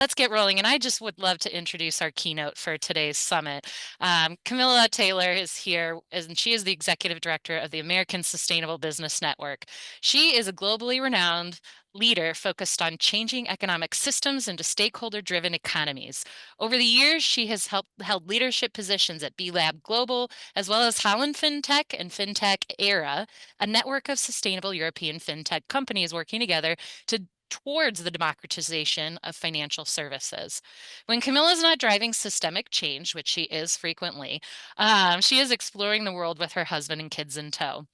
Let's get rolling. And I just would love to introduce our keynote for today's summit. Camilla Taylor is here, and she is the executive director of the American Sustainable Business Network. She is a globally renowned leader focused on changing economic systems into stakeholder-driven economies. Over the years, she has held leadership positions at B Lab Global, as well as Holland FinTech and FinTech Era, a network of sustainable European fintech companies working together to towards the democratization of financial services. When Camilla's not driving systemic change, which she is frequently, she is exploring the world with her husband and kids in tow.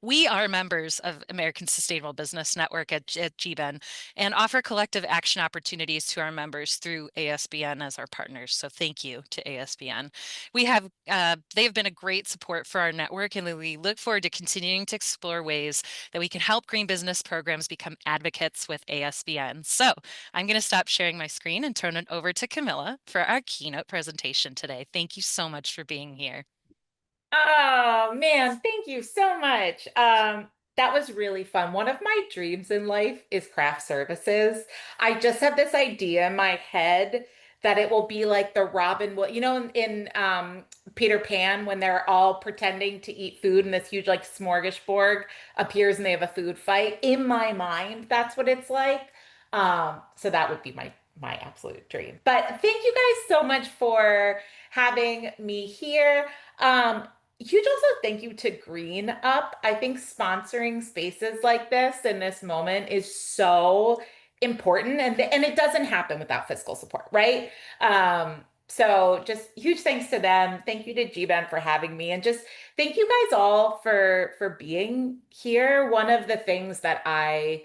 We are members of American Sustainable Business Network at GBEN and offer collective action opportunities to our members through ASBN as our partners. So thank you to ASBN. They have been a great support for our network, and we look forward to continuing to explore ways that we can help green business programs become advocates with ASBN. So I'm going to stop sharing my screen and turn it over to Camilla for our keynote presentation today. Thank you so much for being here. Oh man, thank you so much. That was really fun. One of my dreams in life is craft services. I just have this idea in my head that it will be like the Robin Wood, in Peter Pan when they're all pretending to eat food and this huge like smorgasbord appears and they have a food fight. In my mind, that's what it's like. So that would be my absolute dream. But thank you guys so much for having me here. Huge also thank you to Green Up. I think sponsoring spaces like this in this moment is so important, and it doesn't happen without fiscal support, right? So just huge thanks to them. Thank you to GBEN for having me, and just thank you guys all for being here. One of the things that I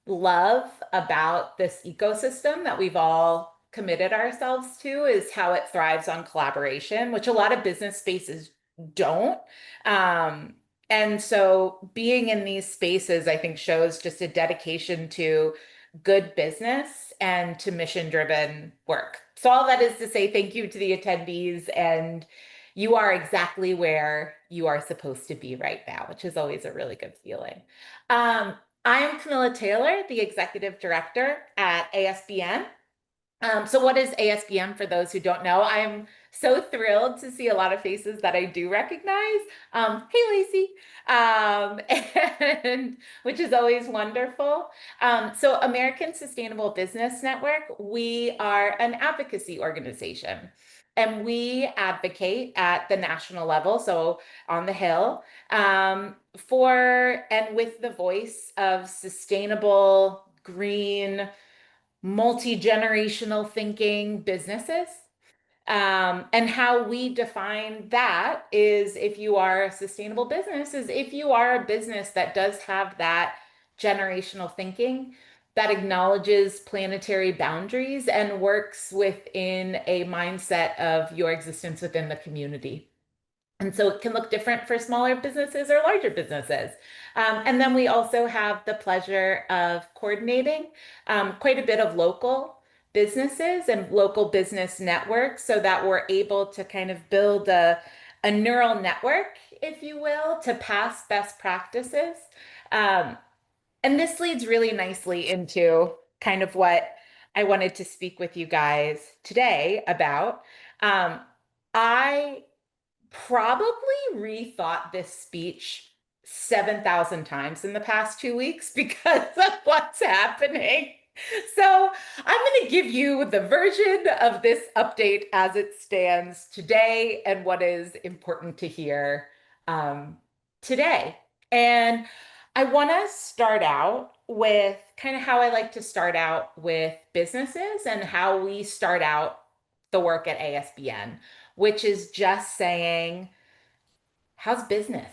love about this ecosystem that we've all committed ourselves to is how it thrives on collaboration, which a lot of business spaces don't. Um, and so being in these spaces, I think, shows just a dedication to good business and to mission-driven work. So all that is to say thank you to the attendees, and you are exactly where you are supposed to be right now, which is always a really good feeling. I am Camilla Taylor, the executive director at ASBN. So what is ASBN for those who don't know? I'm so thrilled to see a lot of faces that I do recognize. Hey, Lacey, and which is always wonderful. So American Sustainable Business Network, we are an advocacy organization. And we advocate at the national level, so on the Hill, for and with the voice of sustainable, green, multi-generational thinking businesses. And how we define that is if you are a sustainable business, is if you are a business that does have that generational thinking, that acknowledges planetary boundaries and works within a mindset of your existence within the community. And so it can look different for smaller businesses or larger businesses. And then we also have the pleasure of coordinating quite a bit of local businesses and local business networks so that we're able to kind of build a neural network, if you will, to pass best practices. Um, and this leads really nicely into kind of what I wanted to speak with you guys today about. I probably rethought this speech 7,000 times in the past 2 weeks because of what's happening. So I'm going to give you the version of this update as it stands today and what is important to hear um, today. And I want to start out with kind of how I like to start out with businesses and how we start out the work at ASBN, which is just saying, how's business?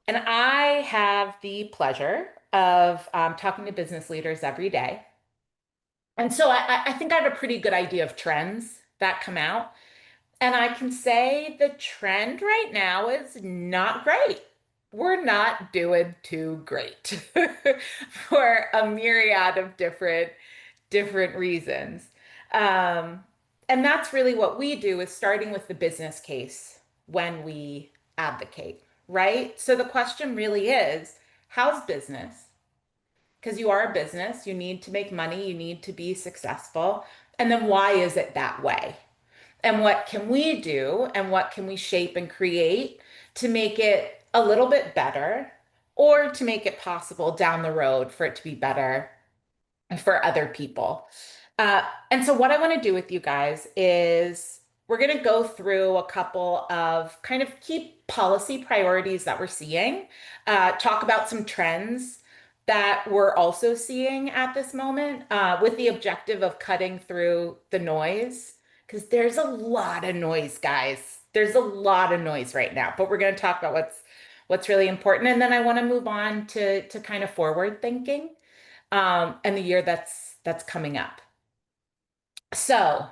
And I have the pleasure of talking to business leaders every day. And so I think I have a pretty good idea of trends that come out. And I can say the trend right now is not great. We're not doing too great for a myriad of different reasons. Um, and that's really what we do is starting with the business case when we advocate, right? So the question really is, how's business? because you are a business, you need to make money, you need to be successful. And then why is it that way? And what can we do and what can we shape and create to make it a little bit better or to make it possible down the road for it to be better for other people. And so, what I want to do with you guys is we're going to go through a couple of kind of key policy priorities that we're seeing, talk about some trends that we're also seeing at this moment, with the objective of cutting through the noise, because there's a lot of noise, guys. There's a lot of noise right now, but we're going to talk about what's really important, and then I want to move on to kind of forward thinking, and the year that's coming up. So,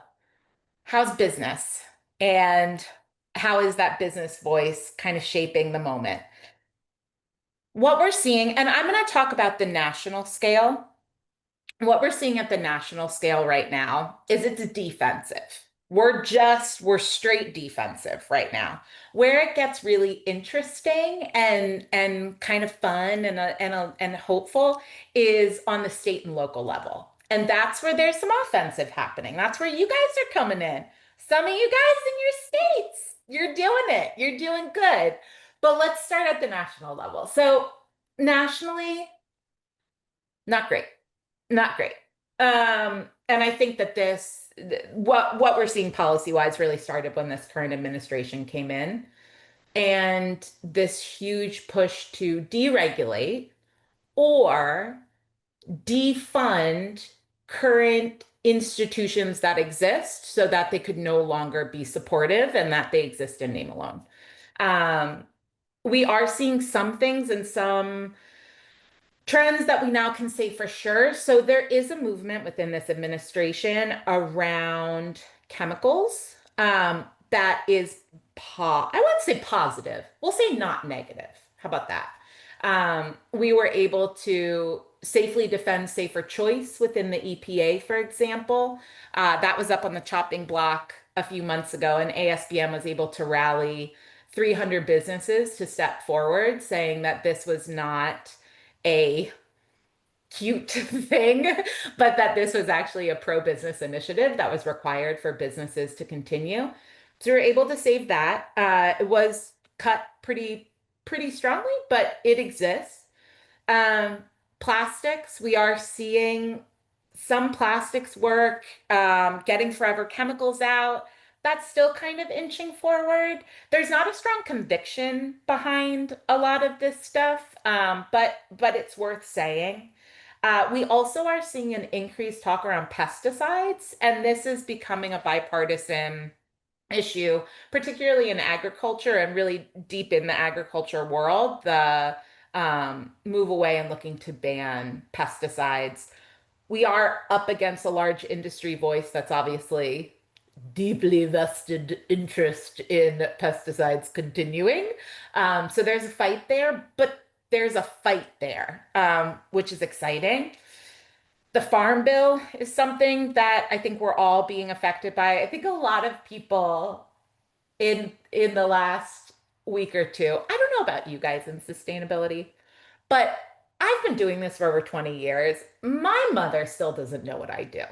how's business? And how is that business voice kind of shaping the moment? What we're seeing, and I'm going to talk about the national scale. What we're seeing at the national scale right now is it's defensive. We're straight defensive right now. Where it gets really interesting and kind of fun and hopeful is on the state and local level. And that's where there's some offensive happening. That's where you guys are coming in. Some of you guys in your states, you're doing it. You're doing good. But let's start at the national level. So, nationally, not great. Not great. And I think that what we're seeing policy wise really started when this current administration came in, and this huge push to deregulate or defund current institutions that exist so that they could no longer be supportive and that they exist in name alone. Um, we are seeing some things and some trends that we now can say for sure. So there is a movement within this administration around chemicals, that is I wouldn't say positive. We'll say not negative. How about that? We were able to safely defend safer choice within the EPA, for example. That was up on the chopping block a few months ago, and ASBN was able to rally 300 businesses to step forward, saying that this was not a cute thing, but that this was actually a pro-business initiative that was required for businesses to continue. So we were able to save that. It was cut pretty strongly, but it exists. Um, Plastics, we are seeing some plastics work, getting forever chemicals out. That's still kind of inching forward. There's not a strong conviction behind a lot of this stuff, but it's worth saying. We also are seeing an increased talk around pesticides, and this is becoming a bipartisan issue, particularly in agriculture and really deep in the agriculture world. The move away and looking to ban pesticides. We are up against a large industry voice that's obviously deeply vested interest in pesticides continuing. So there's a fight there, but there's a fight there, which is exciting. The Farm Bill is something that I think we're all being affected by. I think a lot of people in the last week or two, I don't know about you guys in sustainability, but I've been doing this for over 20 years. My mother still doesn't know what I do.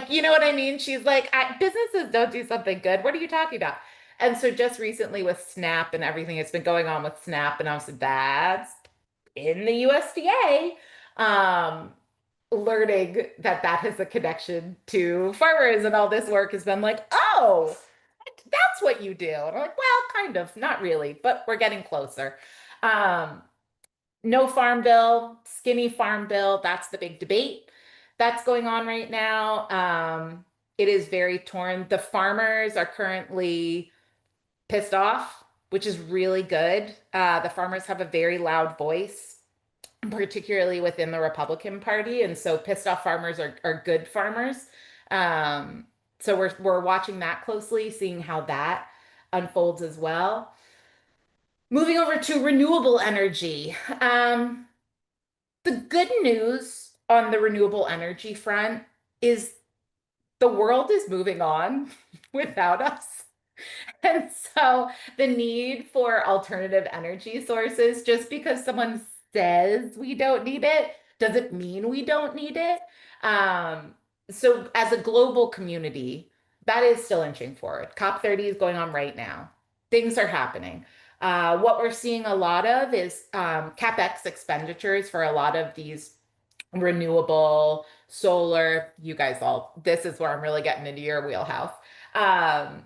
You know what I mean? She's like, businesses don't do something good. What are you talking about? And so just recently with SNAP and everything that's been going on with SNAP, and I was like, that's in the USDA. Learning that that has a connection to farmers and all this work has been like, oh, that's what you do. And I'm like, well, kind of, not really, but we're getting closer. Um, no farm bill, skinny farm bill. That's the big debate that's going on right now. It is very torn. The farmers are currently pissed off, which is really good. The farmers have a very loud voice, particularly within the Republican Party. And so pissed off farmers are good farmers. So we're watching that closely, seeing how that unfolds as well. Moving over to renewable energy. The good news on the renewable energy front is the world is moving on without us. And so the need for alternative energy sources, just because someone says we don't need it, Does it mean we don't need it? Um, so as a global community, that is still inching forward. COP30 is going on right now. Things are happening. What we're seeing a lot of is CapEx expenditures for a lot of these renewable solar. You guys all, this is where I'm really getting into your wheelhouse. Um,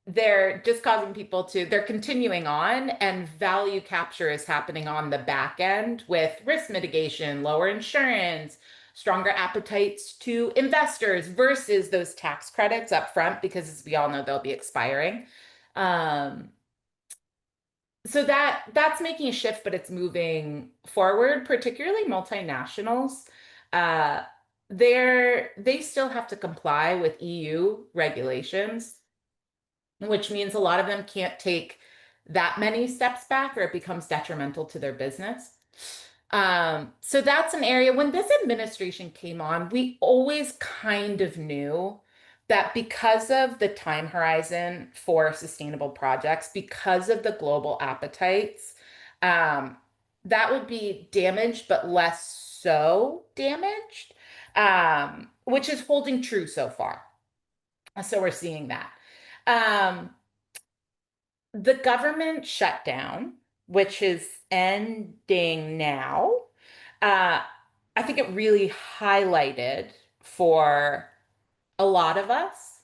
they're just causing people to, they're continuing on, and value capture is happening on the back end with risk mitigation, lower insurance, stronger appetites to investors versus those tax credits up front, because as we all know, they'll be expiring. Um, so that's making a shift, but it's moving forward, particularly multinationals. Uh, they still have to comply with EU regulations, which means a lot of them can't take that many steps back or it becomes detrimental to their business. So that's an area when this administration came on, we always kind of knew that because of the time horizon for sustainable projects, because of the global appetites, um, that would be damaged, but less so damaged, which is holding true so far. So we're seeing that. Um, the government shutdown, which is ending now, uh, I think it really highlighted for a lot of us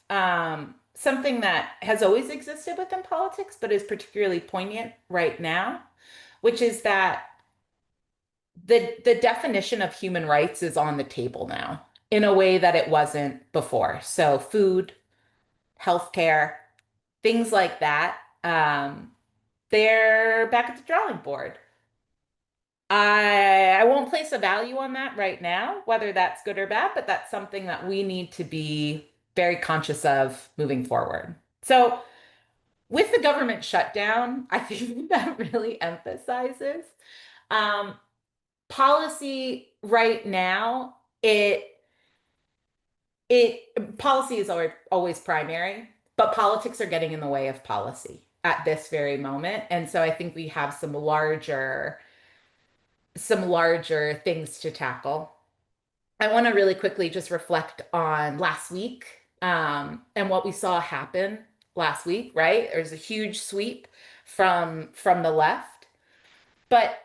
something that has always existed within politics, but is particularly poignant right now, which is that the definition of human rights is on the table now in a way that it wasn't before. So food, healthcare, things like that. They're back at the drawing board. I won't place a value on that right now, whether that's good or bad, but that's something that we need to be very conscious of moving forward. So, with the government shutdown, I think that really emphasizes um, policy right now. It policy is always primary, but politics are getting in the way of policy at this very moment, and so I think we have some larger things to tackle. I want to really quickly just reflect on last week and what we saw happen last week, right? There's a huge sweep from the left, but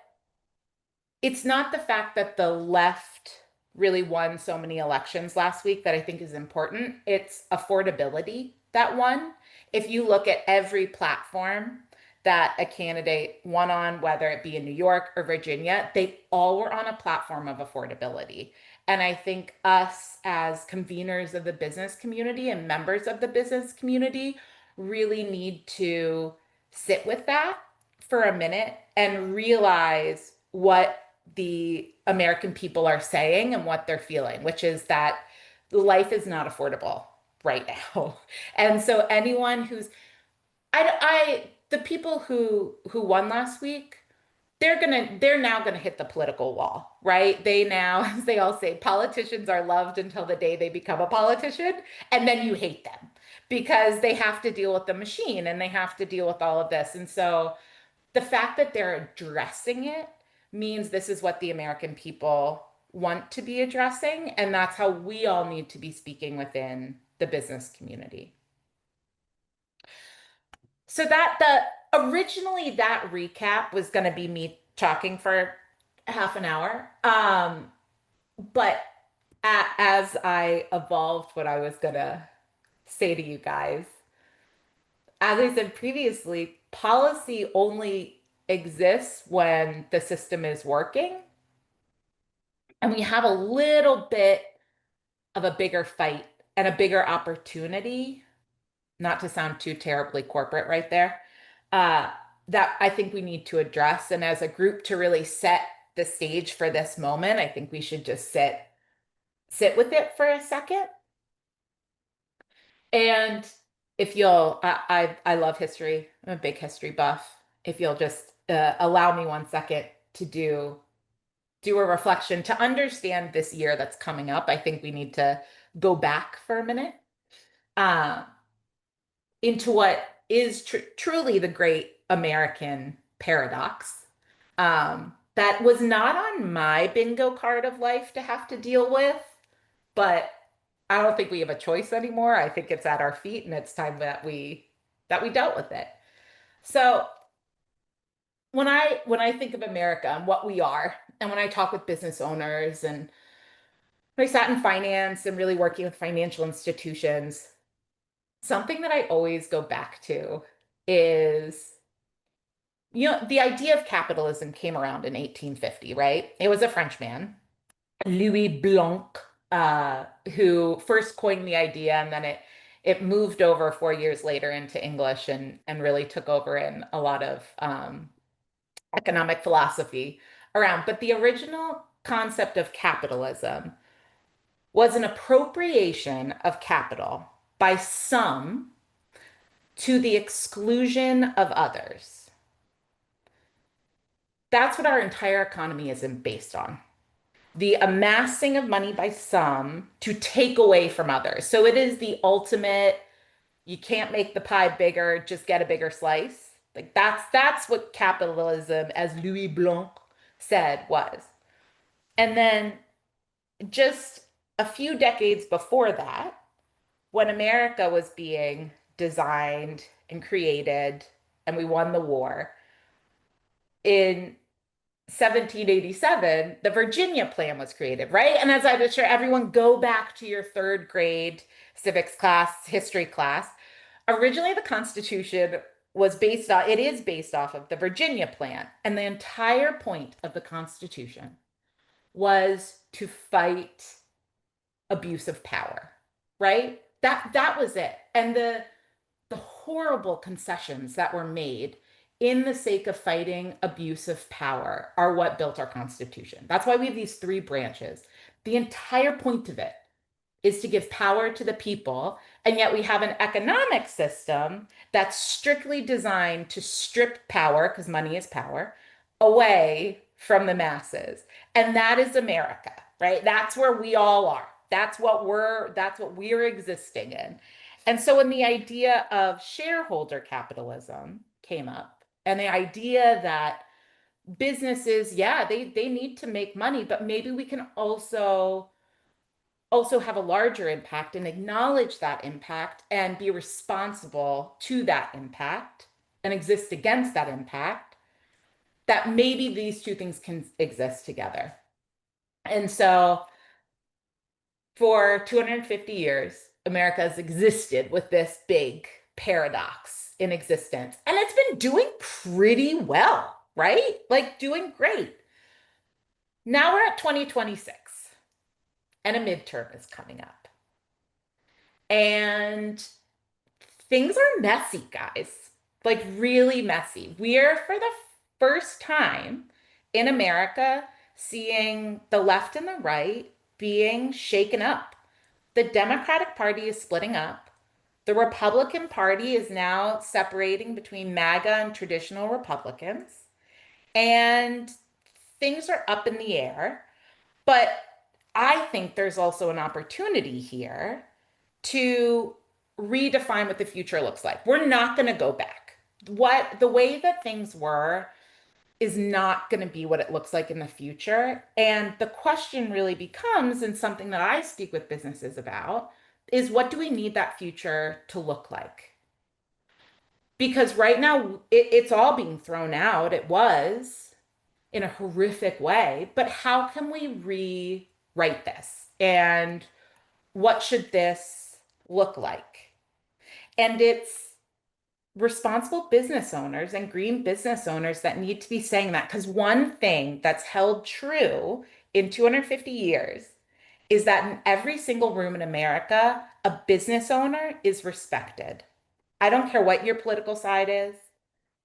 it's not the fact that the left really won so many elections last week that I think is important. It's affordability that won. If you look at every platform that a candidate won on, whether it be in New York or Virginia, they all were on a platform of affordability. And I think us as conveners of the business community and members of the business community really need to sit with that for a minute and realize what the American people are saying and what they're feeling, which is that life is not affordable right now. And so anyone who's the people who won last week, they're now gonna hit the political wall, right? They now, as they all say, politicians are loved until the day they become a politician, and then you hate them because they have to deal with the machine and they have to deal with all of this. And so the fact that they're addressing it means this is what the American people want to be addressing, and that's how we all need to be speaking within the business community. So that the originally that recap was going to be me talking for half an hour. But as I evolved what I was going to say to you guys, as I said previously, policy only exists when the system is working. And we have a little bit of a bigger fight and a bigger opportunity, not to sound too terribly corporate right there, uh, that I think we need to address. And as a group to really set the stage for this moment, I think we should just sit with it for a second. And if you'll, I love history. I'm a big history buff. If you'll just allow me 1 second to do a reflection to understand this year that's coming up, I think we need to go back for a minute uh, into what is truly the great American paradox. that was not on my bingo card of life to have to deal with, but I don't think we have a choice anymore. I think it's at our feet and it's time that we dealt with it. So when I think of America and what we are, and when I talk with business owners and when I sat in finance and really working with financial institutions, something that I always go back to is, the idea of capitalism came around in 1850, right? It was a Frenchman, Louis Blanc, who first coined the idea, and then it moved over 4 years later into English and really took over in a lot of economic philosophy around. But the original concept of capitalism was an appropriation of capital by some to the exclusion of others. That's what our entire economy is based on. The amassing of money by some to take away from others. So it is the ultimate, you can't make the pie bigger, just get a bigger slice. Like that's what capitalism, as Louis Blanc said, was. And then just a few decades before that, when America was being designed and created and we won the war, in 1787, the Virginia Plan was created, right? And as I'm sure everyone go back to your third grade civics class, history class, originally the Constitution it is based off of the Virginia Plan. And the entire point of the Constitution was to fight abuse of power, right? That was it. And the horrible concessions that were made in the sake of fighting abuse of power are what built our Constitution. That's why we have these three branches. The entire point of it is to give power to the people, and yet we have an economic system that's strictly designed to strip power, because money is power, away from the masses. And that is America, right? That's where we all are. That's what we're existing in. And so when the idea of shareholder capitalism came up, and the idea that businesses, yeah, they need to make money, but maybe we can also have a larger impact and acknowledge that impact and be responsible to that impact and exist against that impact, that maybe these two things can exist together. And so for 250 years, America has existed with this big paradox in existence. And it's been doing pretty well, right? Like doing great. Now we're at 2026 and a midterm is coming up. And things are messy, guys. Like really messy. We are for the first time in America seeing the left and the right being shaken up. The Democratic Party is splitting up. The Republican Party is now separating between MAGA and traditional Republicans. And things are up in the air. But I think there's also an opportunity here to redefine what the future looks like. We're not going to go back. What the way that things were is not going to be what it looks like in the future. And the question really becomes, and something that I speak with businesses about, is what do we need that future to look like? Because right now it's all being thrown out. It was in a horrific way, but how can we rewrite this? And what should this look like? And it's responsible business owners and green business owners that need to be saying that. Because one thing that's held true in 250 years is that in every single room in America, a business owner is respected. I don't care what your political side is.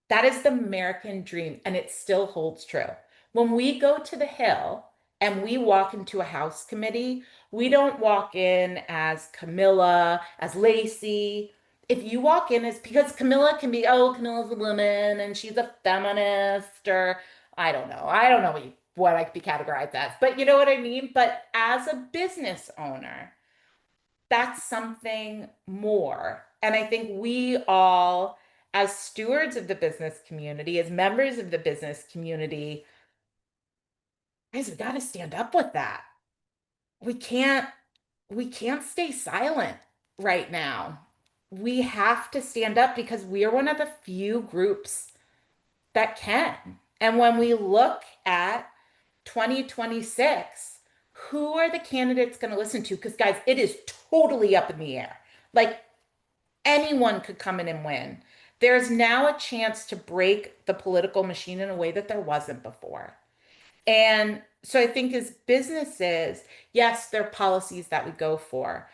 That is the American dream, and it still holds true. When we go to the Hill and we walk into a House committee, we don't walk in as Camilla, as Lacey. If you walk in as, because Camilla can be, oh, Camilla's a woman and she's a feminist, or I don't know. I don't know what I could be categorized as, but you know what I mean? But as a business owner, that's something more. And I think we all, as stewards of the business community, as members of the business community, Guys, we got to stand up with that. We can't we can't stay silent right now. We have to stand up because we are one of the few groups that can. And when we look at 2026, who are the candidates going to listen to? Because, guys, it is totally up in the air. Like anyone could come in and win. There's now a chance to break the political machine in a way that there wasn't before. And so I think as businesses, yes, there are policies that we go for,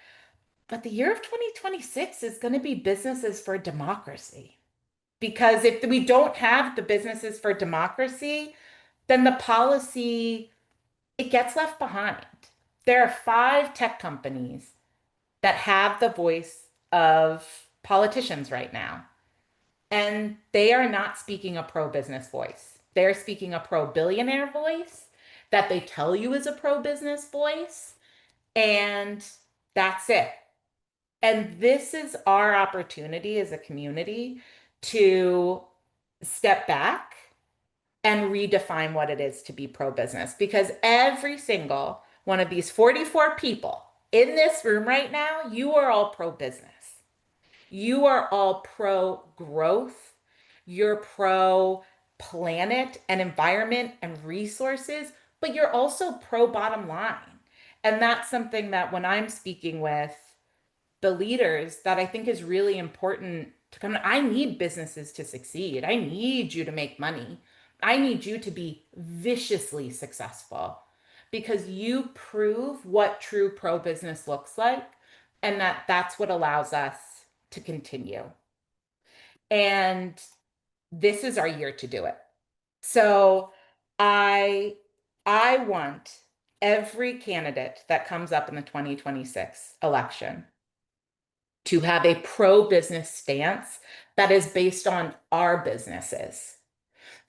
but the year of 2026 is going to be businesses for democracy. Because if we don't have the businesses for democracy, then the policy it gets left behind. There are five tech companies that have the voice of politicians right now, and they are not speaking a pro-business voice. They're speaking a pro-billionaire voice that they tell you is a pro-business voice, and that's it. And this is our opportunity as a community to step back and redefine what it is to be pro business because every single one of these 44 people in this room right now, you are all pro business. You are all pro growth. You're pro planet and environment and resources, but you're also pro bottom line. And that's something that when I'm speaking with the leaders that I think is really important to come. I need businesses to succeed. I need you to make money. I need you to be viciously successful because you prove what true pro business looks like and that's what allows us to continue. And this is our year to do it. So I I want every candidate that comes up in the 2026 election to have a pro business stance that is based on our businesses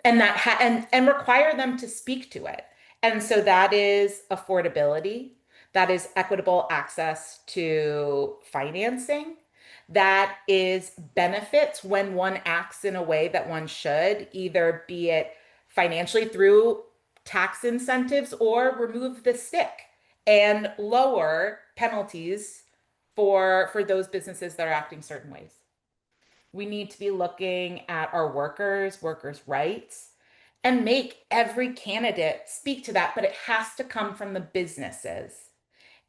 and and require them to speak to it. And so that is affordability, that is equitable access to financing, that is benefits when one acts in a way that one should, either be it financially through tax incentives or remove the stick and lower penalties for those businesses that are acting certain ways. We need to be looking at our workers' rights, and make every candidate speak to that, but it has to come from the businesses.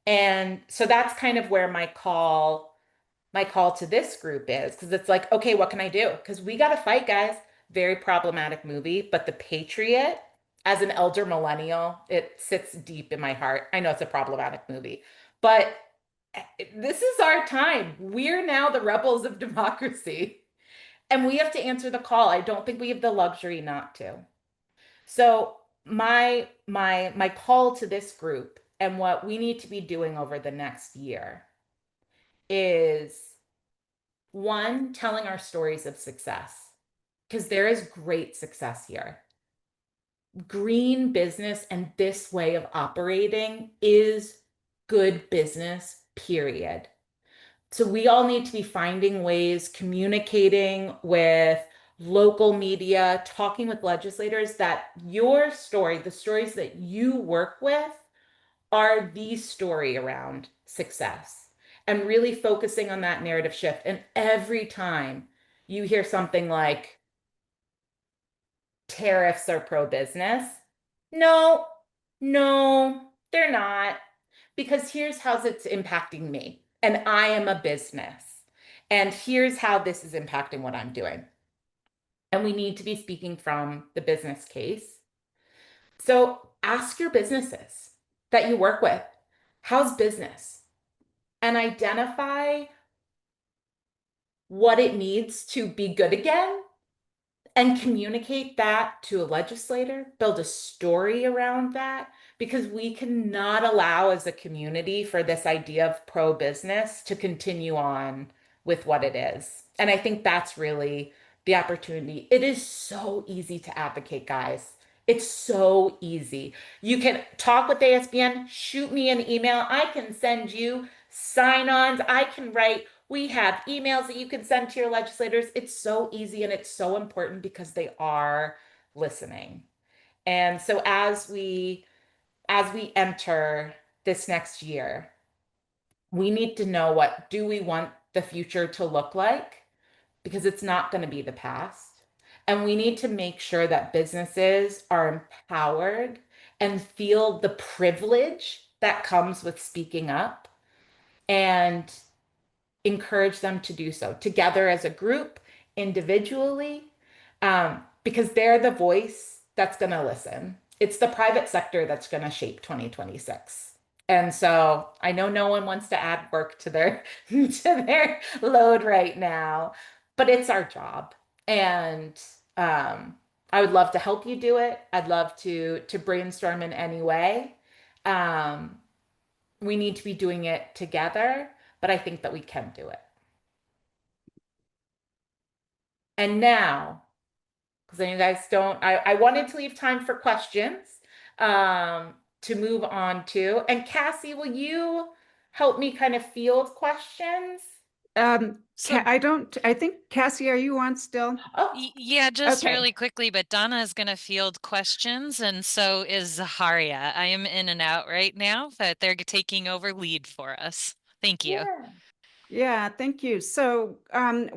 And so that's kind of where my call to this group is because it's like, okay, what can I do? Because we got to fight, guys. Very problematic movie, but The Patriot, as an elder millennial, it sits deep in my heart. I know it's a problematic movie, but this is our time. We're now the rebels of democracy, and we have to answer the call. I don't think we have the luxury not to. So my call to this group and what we need to be doing over the next year is one, telling our stories of success, because there is great success here. Green business and this way of operating is good business, period. So we all need to be finding ways, communicating with local media, talking with legislators that your story, the stories that you work with, are the story around success and really focusing on that narrative shift. And every time you hear something like tariffs are pro-business, no, no, they're not. Because here's how it's impacting me. And I am a business. And here's how this is impacting what I'm doing. And we need to be speaking from the business case. So ask your businesses that you work with, how's business? And identify what it needs to be good again and communicate that to a legislator, build a story around that, because we cannot allow as a community for this idea of pro business to continue on with what it is. And I think that's really the opportunity. It is so easy to advocate, guys. It's so easy. You can talk with ASBN, shoot me an email. I can send you sign-ons. I can write. We have emails that you can send to your legislators. It's so easy and it's so important because they are listening. And so as we as we enter this next year, we need to know, what do we want the future to look like? Because it's not going to be the past. And we need to make sure that businesses are empowered and feel the privilege that comes with speaking up, and encourage them to do so together as a group, individually, because they're the voice that's going to listen. It's the private sector that's going to shape 2026. And so I know no one wants to add work to their to their load right now, but it's our job. And I would love to help you do it. I'd love to brainstorm in any way. Um, we need to be doing it together, but I think that we can do it. And now, because then you guys don't, I wanted to leave time for questions to move on to. And Cassie, will you help me kind of field questions? So I think, Cassie, are you on still? Oh, yeah, just Okay. really quickly, but Donna is going to field questions, and so is Zaharia. I am in and out right now, but they're taking over lead for us. Thank you. yeah. Yeah, thank you. So,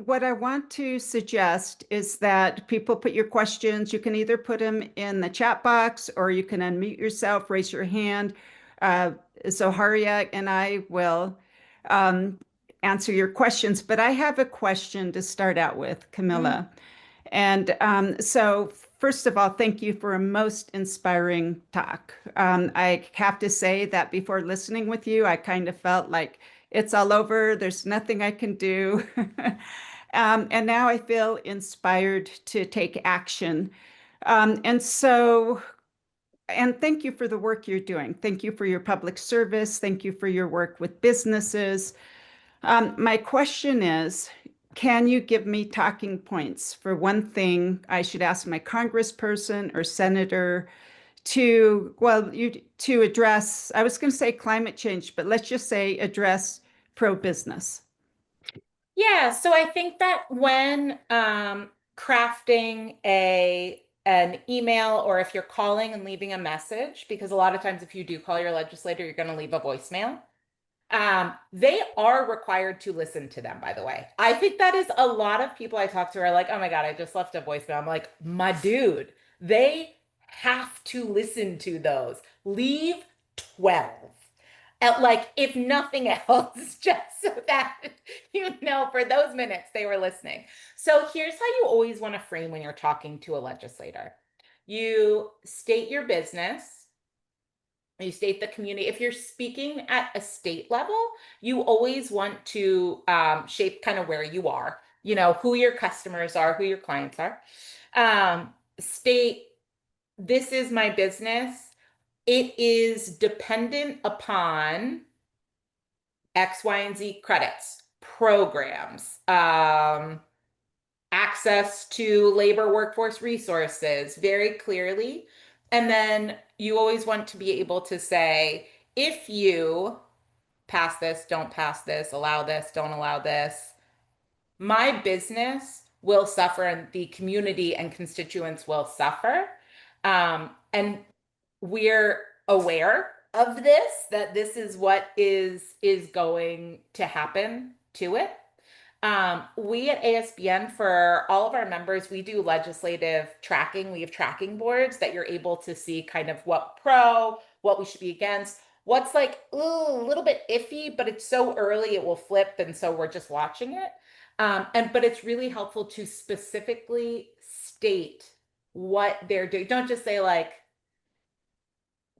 what I want to suggest is that people put your questions. You can either put them in the chat box or you can unmute yourself, raise your hand. Uh, Zoharia and I will um, answer your questions. But I have a question to start out with, Mm, Camilla. And so, first of all, thank you for a most inspiring talk. I have to say that before listening with you, I kind of felt like it's all over. There's nothing I can do. And now I feel inspired to take action. And so, and thank you for the work you're doing. Thank you for your public service. Thank you for your work with businesses. My question is, can you give me talking points for one thing I should ask my congressperson or senator to address, I was going to say climate change, but let's just say address pro-business. yeah, so I think that when crafting a an email, or if you're calling and leaving a message, because a lot of times if you do call your legislator, you're going to leave a voicemail. They are required to listen to them, by the way. I think that is a lot of people I talk to are like, oh my God, I just left a voicemail. I'm like, my dude, they have to listen to those. Leave 12. At like, if nothing else, just so that you know for those minutes they were listening. So here's how you always want to frame when you're talking to a legislator. You state your business, you state the community. If you're speaking at a state level, you always want to shape kind of where you are, who your customers are, who your clients are. State, this is my business. It is dependent upon X, Y, and Z credits, programs, access to labor workforce resources very clearly. And then you always want to be able to say, if you pass this, don't pass this, allow this, don't allow this, my business will suffer and the community and constituents will suffer. And we're aware of this, that this is what is going to happen to it. We at ASBN, for all of our members, we do legislative tracking. We have tracking boards that you're able to see kind of what we should be against, what's like ooh, a little bit iffy, but it's so early it will flip, and so we're just watching it. But it's really helpful to specifically state what they're doing. Don't just say like,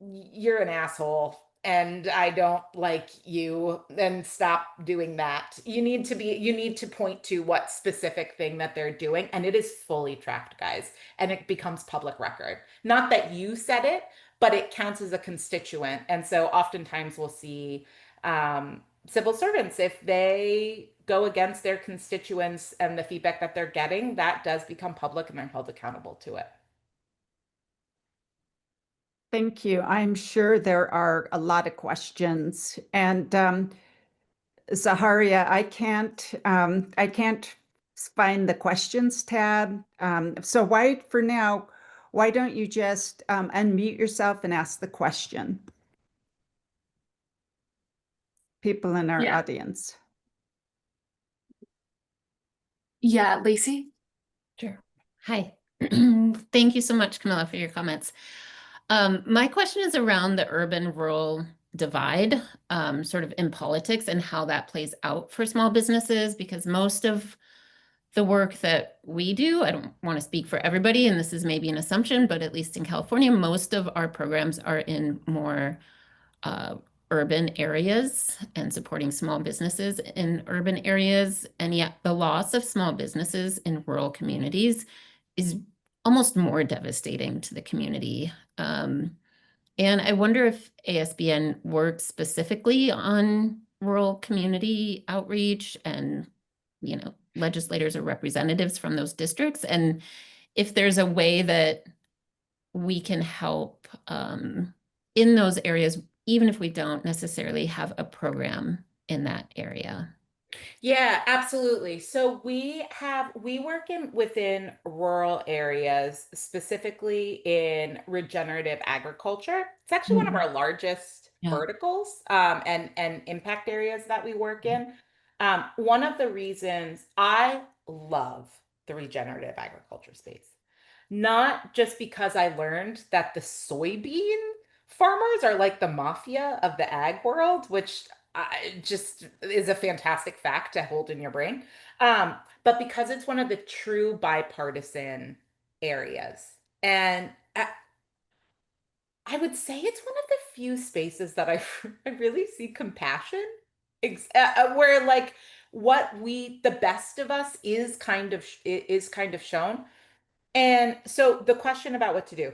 you're an asshole and I don't like you, then stop doing that. You need to point to what specific thing that they're doing, and it is fully tracked, guys, and it becomes public record. Not that you said it, but it counts as a constituent. And so oftentimes we'll see civil servants, if they go against their constituents and the feedback that they're getting, that does become public and they're held accountable to it. Thank you. I'm sure there are a lot of questions. And Zaharia, I can't find the questions tab. So why, for now, why don't you just unmute yourself and ask the question? People in our audience. Yeah, Lacey? Sure. Hi. Thank you so much, Camilla, for your comments. My question is around the urban-rural divide, sort of in politics and how that plays out for small businesses, because most of the work that we do, I don't want to speak for everybody, and this is maybe an assumption, but at least in California, most of our programs are in more urban areas and supporting small businesses in urban areas. And yet the loss of small businesses in rural communities is almost more devastating to the community. And I wonder if ASBN works specifically on rural community outreach and, legislators or representatives from those districts, and if there's a way that we can help in those areas, even if we don't necessarily have a program in that area. Yeah, absolutely. So we work within rural areas, specifically in regenerative agriculture. It's actually one of our largest Yeah. verticals, and impact areas that we work in. One of the reasons I love the regenerative agriculture space, not just because I learned that the soybean farmers are like the mafia of the ag world, which just is a fantastic fact to hold in your brain. But because it's one of the true bipartisan areas. And I would say it's one of the few spaces that I really see compassion, where like the best of us is kind of shown. And so the question about what to do,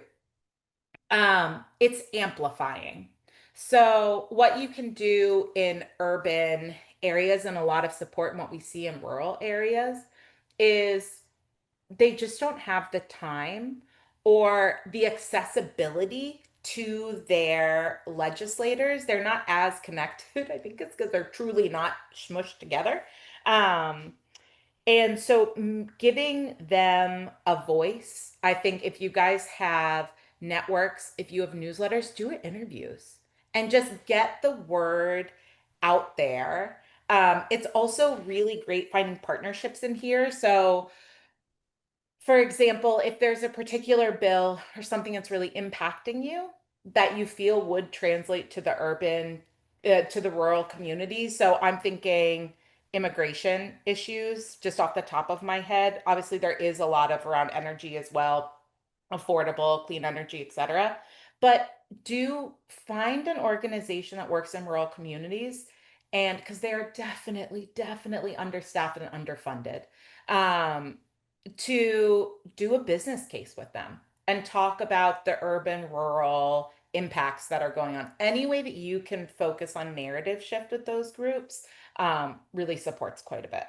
it's amplifying. So what you can do in urban areas and a lot of support and what we see in rural areas is they just don't have the time or the accessibility to their legislators. They're not as connected. I think it's because they're truly not smushed together. Um, and so giving them a voice, I think if you guys have networks, if you have newsletters, do interviews and just get the word out there. It's also really great finding partnerships in here. So, for example, if there's a particular bill or something that's really impacting you that you feel would translate to the to the rural communities. So I'm thinking immigration issues just off the top of my head. Obviously, there is a lot of around energy as well, affordable, clean energy, etc. But do find an organization that works in rural communities, and because they are definitely understaffed and underfunded. Um, to do a business case with them and talk about the urban rural impacts that are going on. Any way that you can focus on narrative shift with those groups really supports quite a bit.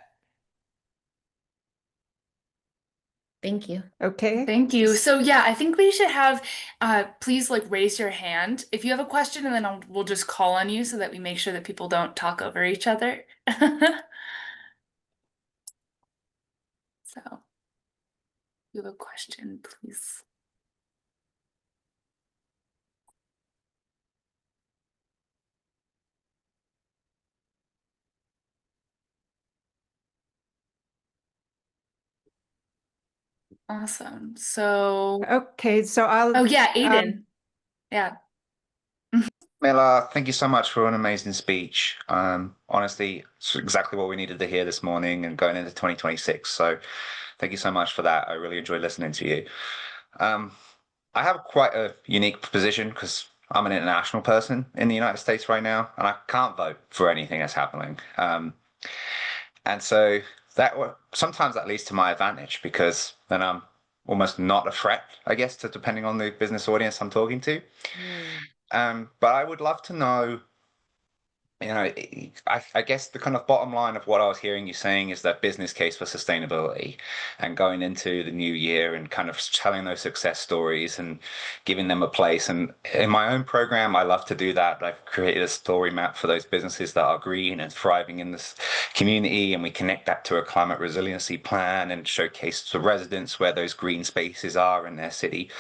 Thank you. Okay. Thank you. So yeah, I think we should have, please like raise your hand if you have a question, and then we'll just call on you so that we make sure that people don't talk over each other. So, if you have a question, please. Awesome. So, Okay, so oh yeah, Aiden. Yeah. Mila, thank you so much for an amazing speech. Honestly, it's exactly what we needed to hear this morning and going into 2026. So thank you so much for that. I really enjoyed listening to you. I have quite a unique position because I'm an international person in the United States right now, and I can't vote for anything that's happening. And so sometimes that leads to my advantage because then I'm almost not a threat, I guess, to depending on the business audience I'm talking to. But I would love to know I guess the kind of bottom line of what I was hearing you saying is that business case for sustainability and going into the new year and kind of telling those success stories and giving them a place. And in my own program, I love to do that. I've created a story map for those businesses that are green and thriving in this community. And we connect that to a climate resiliency plan and showcase to residents where those green spaces are in their city.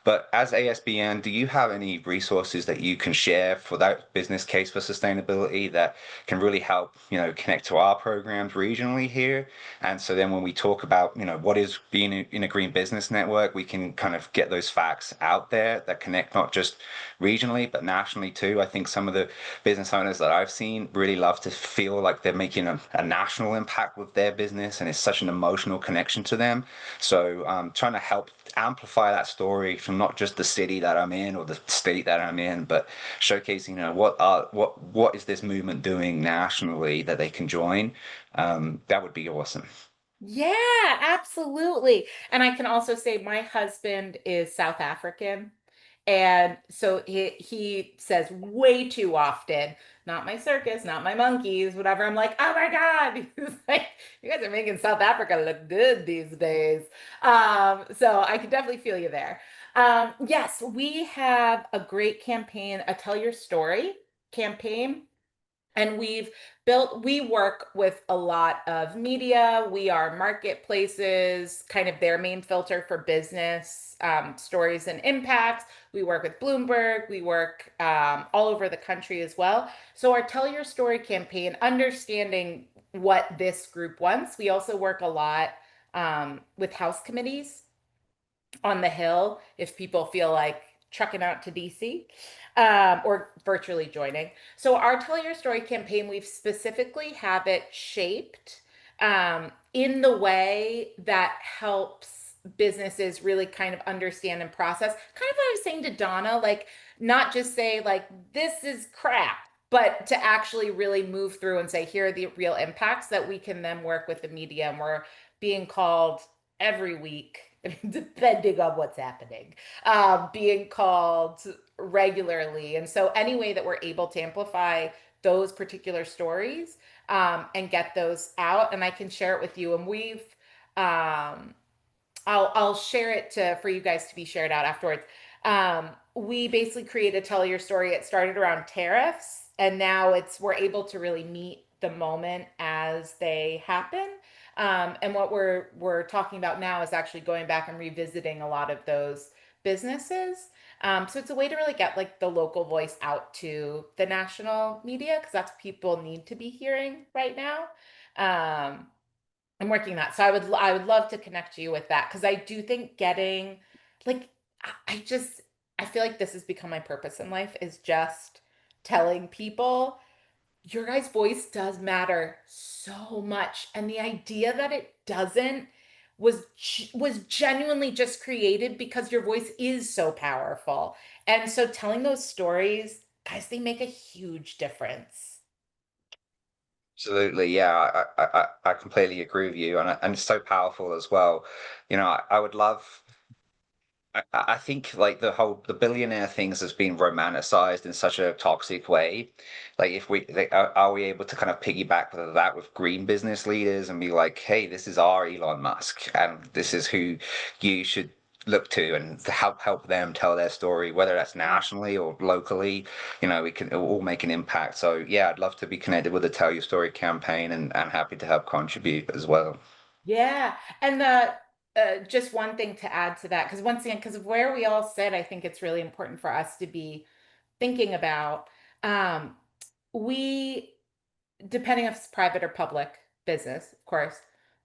But as ASBN, do you have any resources that you can share for that business case for sustainability that can really help, connect to our programs regionally here? And so then when we talk about, what is being in a green business network, we can kind of get those facts out there that connect not just regionally, but nationally too. I think some of the business owners that I've seen really love to feel like they're making a national impact with their business, and it's such an emotional connection to them. So trying to help amplify that story from not just the city that I'm in or the state that I'm in, but showcasing, what is this movement doing nationally that they can join. That would be awesome. Yeah, absolutely. And I can also say my husband is South African. And so he says way too often, not my circus, not my monkeys, whatever. I'm like, oh my God. He's like, you guys are making South Africa look good these days. So I can definitely feel you there. Yes, we have a great campaign, a Tell Your Story campaign. And we work with a lot of media. We are marketplaces, kind of their main filter for business stories and impacts. We work with Bloomberg. We work all over the country as well. So, our Tell Your Story campaign, understanding what this group wants. We also work a lot with house committees on the Hill if people feel like trucking out to DC or virtually joining. So our Tell Your Story campaign, we've specifically have it shaped in the way that helps businesses really kind of understand and process. Kind of what I was saying to Donna, like not just say like this is crap, but to actually really move through and say here are the real impacts that we can then work with the media. And we're being called every week, depending on what's happening, being called regularly. And so, any way that we're able to amplify those particular stories and get those out, and I can share it with you. And um, I'll share it for you guys to be shared out afterwards. We basically created Tell Your Story. It started around tariffs, and now we're able to really meet the moment as they happen. And what we're talking about now is actually going back and revisiting a lot of those businesses. So it's a way to really get like the local voice out to the national media because that's what people need to be hearing right now. I'm working that. So I would love to connect you with that because I do think getting like I feel like this has become my purpose in life is just telling people your guys' voice does matter so much. And the idea that it doesn't was genuinely just created because your voice is so powerful. And so telling those stories, guys, they make a huge difference. Absolutely, yeah, I completely agree with you, and it's so powerful as well. I would love. I think like the billionaire things has been romanticized in such a toxic way. Like, if we like, are we able to kind of piggyback with that with green business leaders and be like, hey, this is our Elon Musk, and this is who you should look to and to help them tell their story, whether that's Yeah. nationally or locally. We can all make an impact. So yeah, I'd love to be connected with the Tell Your Story campaign, and happy to help contribute as well. Yeah. And the just one thing to add to that, because once again, because of where we all sit, I think it's really important for us to be thinking about um, we depending if it's private or public business, of course.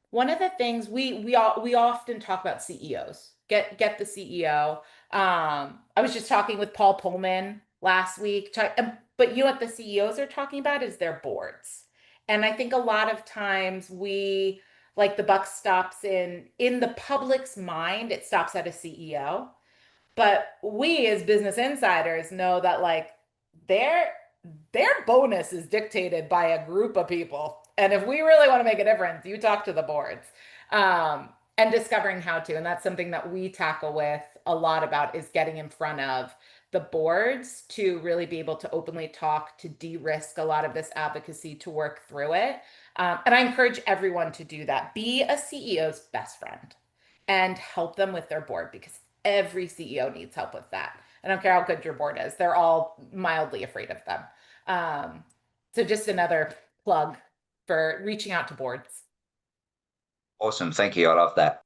One of the things we often talk about CEOs. Get the CEO. I was just talking with Paul Pullman last week, but you know what the CEOs are talking about is their boards. And I think a lot of times we like the buck stops in the public's mind, it stops at a CEO. But we as business insiders know that like their their bonus is dictated by a group of people. And if we really want to make a difference, you talk to the boards. And discovering how to. And that's something that we tackle with a lot about is getting in front of the boards to really be able to openly talk, to de-risk a lot of this advocacy, to work through it. And I encourage everyone to do that. Be a CEO's best friend and help them with their board, because every CEO needs help with that. I don't care how good your board is. They're all mildly afraid of them. So just another plug for reaching out to boards. Awesome. Thank you. I love that.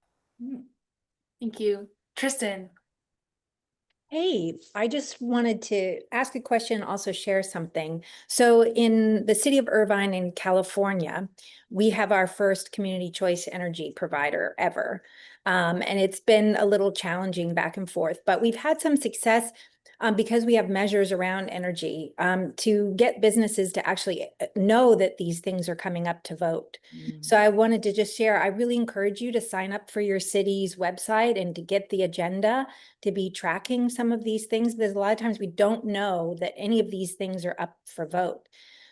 Thank you. Tristan. Hey, I just wanted to ask a question, also share something. So in the city of Irvine in California, we have our first community choice energy provider ever. And it's been a little challenging back and forth, but we've had some success because we have measures around energy to get businesses to actually know that these things are coming up to vote. So I wanted to just share, I really encourage you to sign up for your city's website and to get the agenda to be tracking some of these things, because a lot of times we don't know that any of these things are up for vote.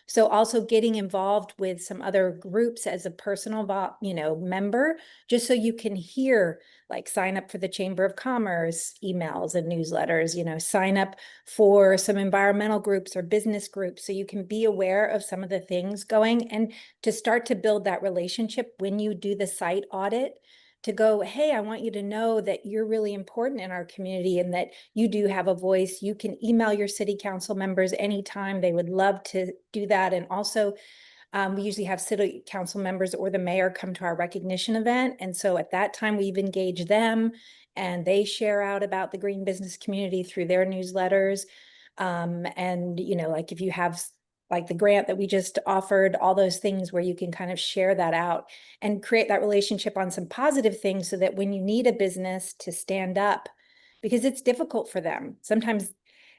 So also getting involved with some other groups as a personal, member, just so you can hear, like sign up for the Chamber of Commerce emails and newsletters, sign up for some environmental groups or business groups so you can be aware of some of the things going, and to start to build that relationship when you do the site audit, to go, hey, I want you to know that you're really important in our community and that you do have a voice. You can email your city council members anytime. They would love to do that. And also, we usually have city council members or the mayor come to our recognition event. And so at that time, we've engaged them and they share out about the green business community through their newsletters. And, like if you have like the grant that we just offered, all those things where you can kind of share that out and create that relationship on some positive things, so that when you need a business to stand up, because it's difficult for them. Sometimes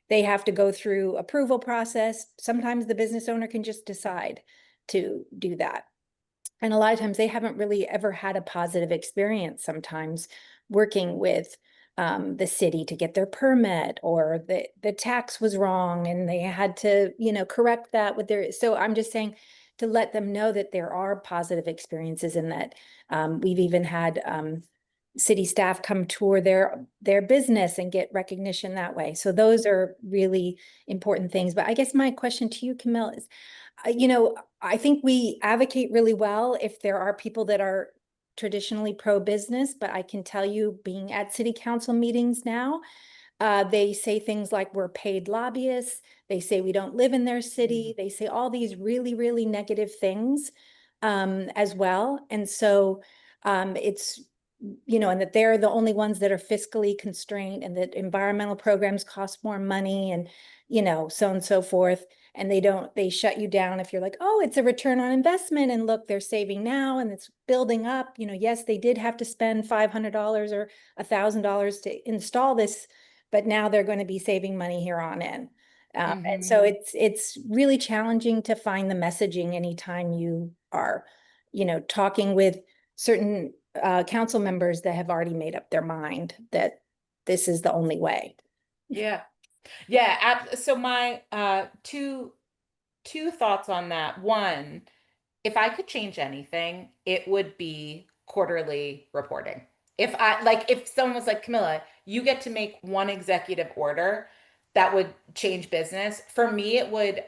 they have to go through approval process. Sometimes the business owner can just decide to do that. And a lot of times they haven't really ever had a positive experience sometimes working with the city to get their permit, or the tax was wrong and they had to, correct that with their, so I'm just saying to let them know that there are positive experiences, and that we've even had city staff come tour their business and get recognition that way. So those are really important things. But I guess my question to you, Camille, is, I think we advocate really well if there are people that are traditionally pro-business, but I can tell you, being at city council meetings now, they say things like we're paid lobbyists. They say we don't live in their city. They say all these really, really negative things as well. And so it's, and that they're the only ones that are fiscally constrained, and that environmental programs cost more money, and, so on and so forth. And they shut you down if you're like, oh, it's a return on investment. And look, they're saving now and it's building up. Yes, they did have to spend $500 or $1,000 to install this, but now they're going to be saving money here on in. And so it's really challenging to find the messaging anytime you are, talking with certain council members that have already made up their mind that this is the only way. Yeah. Yeah. So my two thoughts on that. One, if I could change anything, it would be quarterly reporting. If someone was like, Camilla, you get to make one executive order that would change business. For me, it would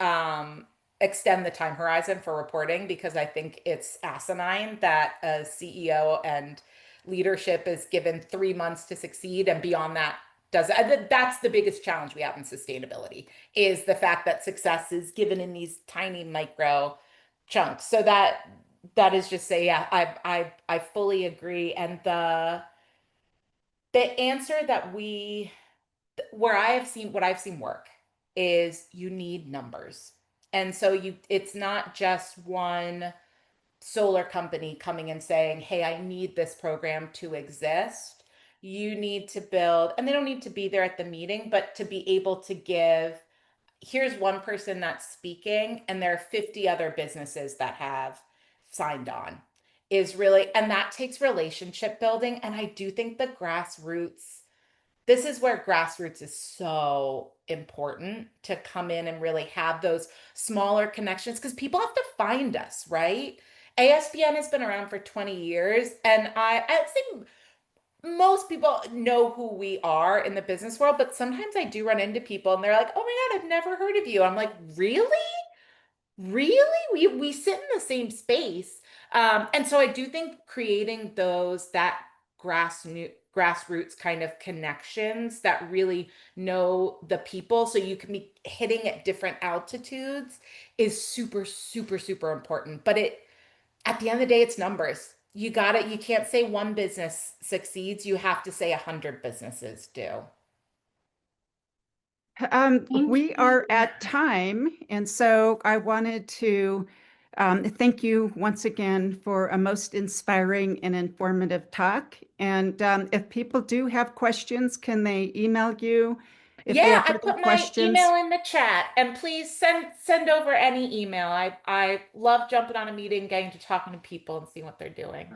extend the time horizon for reporting, because I think it's asinine that a CEO and leadership is given 3 months to succeed, and beyond that that's the biggest challenge we have in sustainability, is the fact that success is given in these tiny micro chunks. So that is just say, yeah, I fully agree. And the answer that where I have seen what I've seen work is you need numbers. And so it's not just one solar company coming and saying, hey, I need this program to exist. You need to build, and they don't need to be there at the meeting, but to be able to give, here's one person that's speaking, and there are 50 other businesses that have signed on, is really, and that takes relationship building. And I do think this is where grassroots is so important, to come in and really have those smaller connections, because people have to find us, right? ASBN has been around for 20 years, and I'd say most people know who we are in the business world, but sometimes I do run into people and they're like, "Oh my God, I've never heard of you." I'm like, "Really? Really? We sit in the same space." And so I do think creating that grassroots kind of connections that really know the people so you can be hitting at different altitudes is super, super, super important. But at the end of the day, it's numbers. You can't say one business succeeds. You have to say 100 businesses do. Thank We are you. at time, and so I wanted to thank you once again for a most inspiring and informative talk. And if people do have questions, can they email you if they Yeah, have I further put my email questions? in the chat, and please send over any email. I love jumping on a meeting, getting to talking to people and seeing what they're doing.